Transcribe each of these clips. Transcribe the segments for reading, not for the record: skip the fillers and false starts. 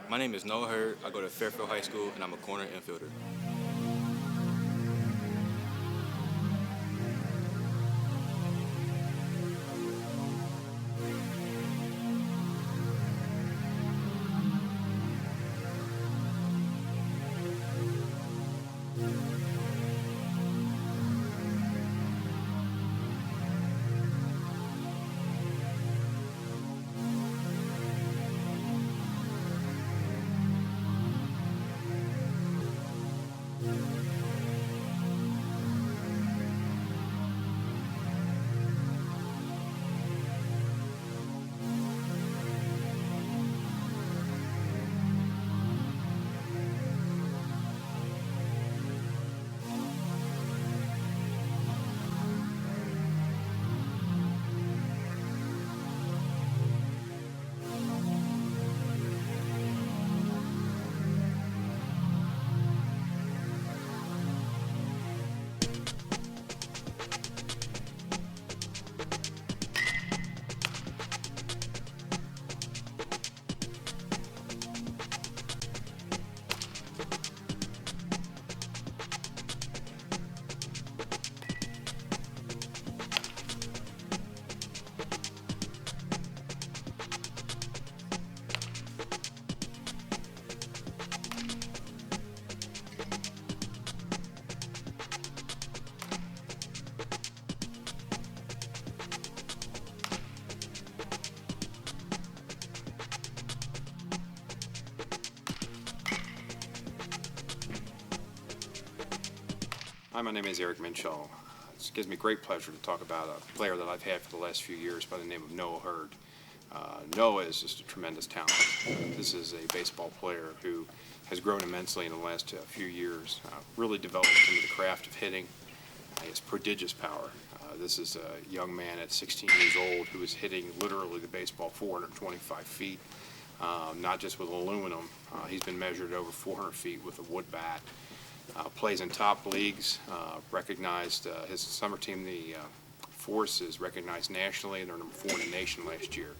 My name is Noah Hurd. I go to Fairfield High School, and I'm a corner infielder. Hi, my name is Eric Minchall. It gives me great pleasure to talk about a player that I've had for the last few years by the name of Noah Hurd. Noah is just a tremendous talent. This is a baseball player who has grown immensely in the last few years, really developed into the craft of hitting. He has prodigious power. This is a young man at 16 years old who is hitting literally the baseball 425 feet, not just with aluminum. He's been measured over 400 feet with a wood bat. Plays in top leagues, recognized his summer team, the Force, is recognized nationally. They're number 4 in the nation last year.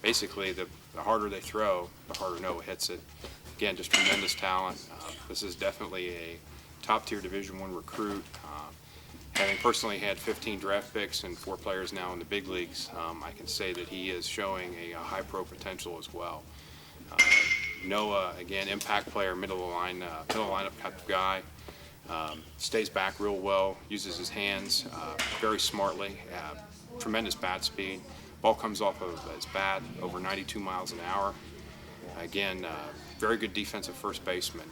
Basically, the harder they throw, the harder Noah hits it. Again, just tremendous talent. This is definitely a top-tier Division I recruit. Having personally had 15 draft picks and 4 players now in the big leagues, I can say that he is showing a high pro potential as well. Noah, again, impact player, middle lineup type of guy. Stays back real well, uses his hands very smartly, tremendous bat speed. Ball comes off of his bat over 92 miles an hour. Again, very good defensive first baseman.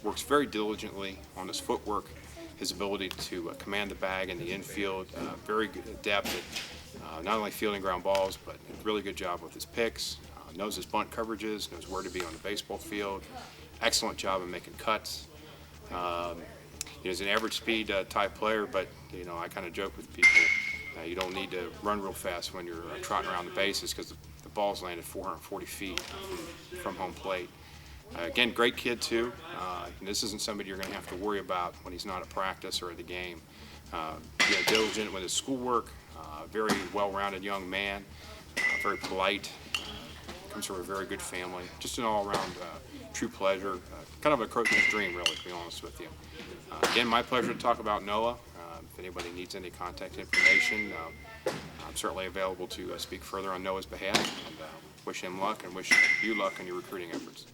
Works very diligently on his footwork, his ability to command the bag in the infield, very good adept at not only fielding ground balls, but a really good job with his picks. Knows his bunt coverages, knows where to be on the baseball field. Excellent job of making cuts. He's an average speed type player, but I kind of joke with people, you don't need to run real fast when you're trotting around the bases because the ball's landed 440 feet from home plate. Again, great kid too. This isn't somebody you're going to have to worry about when he's not at practice or at the game. Diligent with his schoolwork, very well-rounded young man, very polite. Comes from a very good family, just an all-around true pleasure, kind of a coach's dream, really, to be honest with you. Again, my pleasure to talk about Noah. If anybody needs any contact information, I'm certainly available to speak further on Noah's behalf, and wish him luck and wish you luck in your recruiting efforts.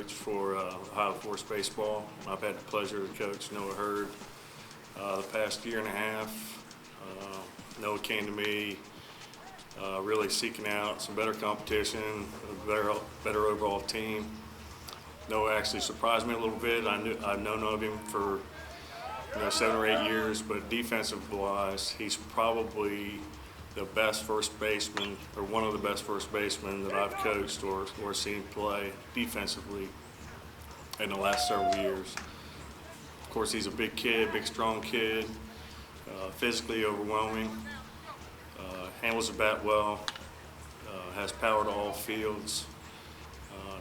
coach for Ohio Force Baseball. I've had the pleasure to coach Noah Hurd the past year and a half. Noah came to me really seeking out some better competition, a better overall team. Noah actually surprised me a little bit. I've known of him for 7 or 8 years, but defensive-wise, he's probably the best first baseman, or one of the best first basemen that I've coached or seen play defensively in the last several years. Of course, he's a big kid, big strong kid, physically overwhelming, handles the bat well, has power to all fields,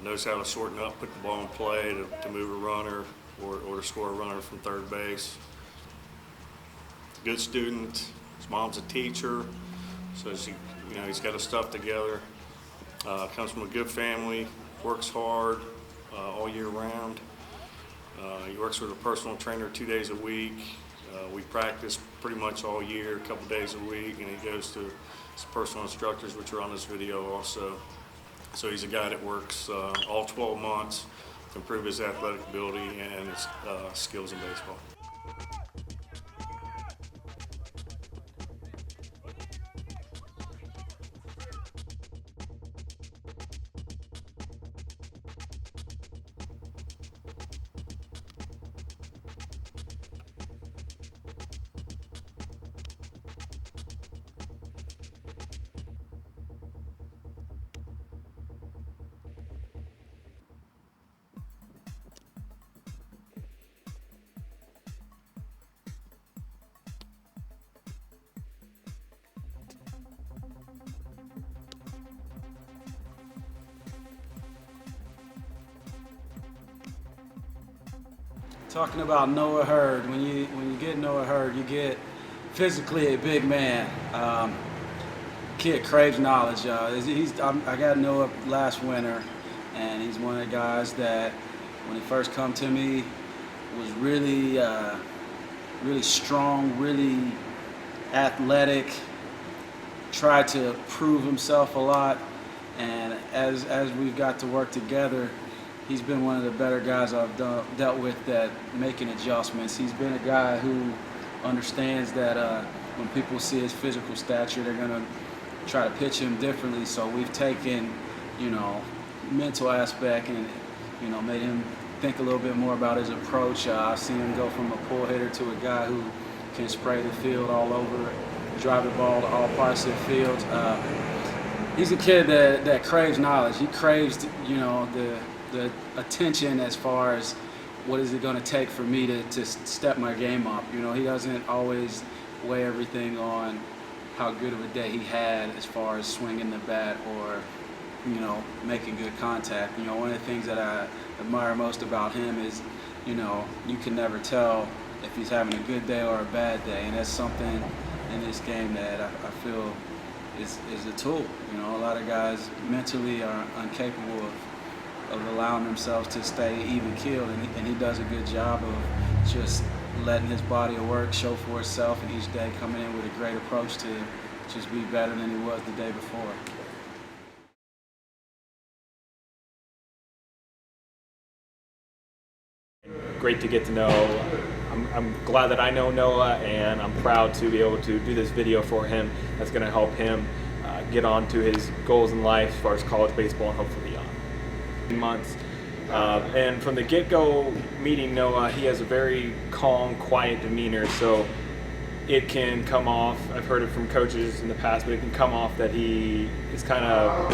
knows how to shorten up, put the ball in play to move a runner or to score a runner from third base. Good student. His mom's a teacher, so he's got his stuff together. Comes from a good family, works hard all year round. He works with a personal trainer 2 days a week. We practice pretty much all year, a couple days a week, and he goes to his personal instructors, which are on this video also. So he's a guy that works all 12 months to improve his athletic ability and his skills in baseball. Talking about Noah Hurd, when you get Noah Hurd, you get physically a big man. Kid craves knowledge. I got Noah last winter, and he's one of the guys that, when he first come to me, was really strong, really athletic. Tried to prove himself a lot, and as we've got to work together, he's been one of the better guys I've dealt with that making adjustments. He's been a guy who understands that when people see his physical stature, they're going to try to pitch him differently. So we've taken, mental aspect and, made him think a little bit more about his approach. I've seen him go from a pull hitter to a guy who can spray the field all over, drive the ball to all parts of the field. He's a kid that craves knowledge. He craves, the attention as far as what is it going to take for me to step my game up. He doesn't always weigh everything on how good of a day he had as far as swinging the bat or, making good contact. One of the things that I admire most about him is, you can never tell if he's having a good day or a bad day, and that's something in this game that I feel is a tool. A lot of guys mentally are incapable of allowing themselves to stay even-keeled, and he does a good job of just letting his body of work show for itself, and each day coming in with a great approach to just be better than he was the day before. Great to get to know. I'm glad that I know Noah, and I'm proud to be able to do this video for him that's going to help him get on to his goals in life as far as college baseball and hopefully beyond. Months. And from the get-go meeting Noah, he has a very calm, quiet demeanor, so it can come off, I've heard it from coaches in the past, but it can come off that he is kind of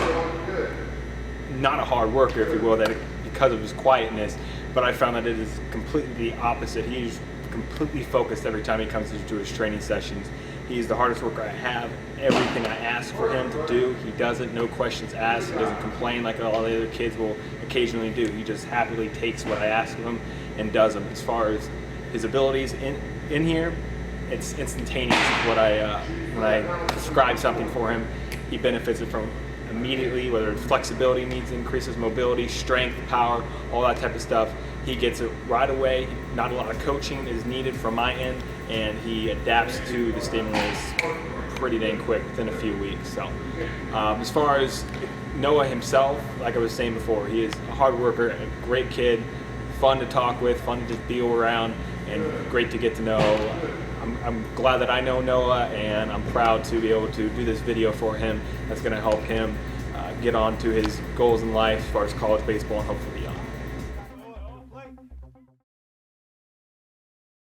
not a hard worker, if you will, because of his quietness, but I found that it is completely the opposite. He's completely focused every time he comes into his training sessions. He's the hardest worker I have. Everything I ask for him to do, he does it, no questions asked. He doesn't complain like all the other kids will occasionally do. He just happily takes what I ask of him and does them. As far as his abilities in here, it's instantaneous. When I describe something for him, he benefits it from immediately, whether it's flexibility needs increases, mobility, strength, power, all that type of stuff. He gets it right away. Not a lot of coaching is needed from my end, and he adapts to the stimulus pretty dang quick within a few weeks. So as far as Noah himself, like I was saying before, he is a hard worker, a great kid, fun to talk with, fun to just be around, and great to get to know. I'm glad that I know Noah, and I'm proud to be able to do this video for him that's going to help him get on to his goals in life as far as college baseball and hopefully